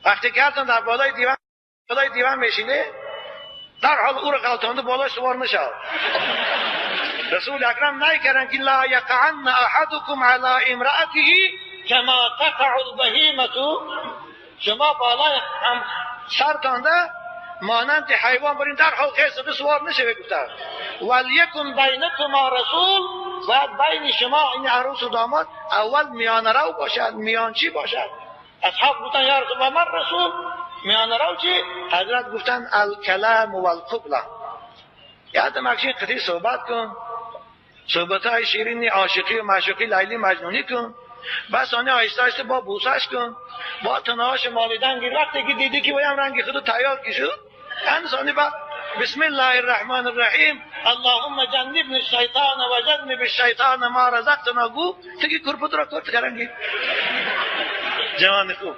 وقتی که حتما در بالای دیوان میشینه، در حال او رو غلطانده بالا سوار نشد. رسول اکرم نهی کردن که لا یقعن احدکم علی امرأته کما تقع البهیمة، شما بالای هم سرتانده مانند حیوان برین در حال خیصده سوار نشه. گفتن ولیکن بینکما رسول، باید بین شما این عروس و داماد اول میان رو باشد. میان چی باشد؟ اصحاب گفتن یا رسول الله من رسول، میان رو چی؟ حضرت گفتن الکلام والقبله، یاد مکشین قطعی صحبت کن، صحبت های شیرین عاشقی و معشوقی لیلی مجنونی کن، بس آنه آیسته آیسته با بوسش کن، با تنهاش مالیدن گیر. وقتی که دیدی که ویم رنگی خودو تیار کی شد، انسانی با بسم الله الرحمن الرحیم اللهم جنبنا الشیطان و جنب الشیطان ما رزقتنا گو، تکی کرپت را کرد کرنگی. جوان خوب.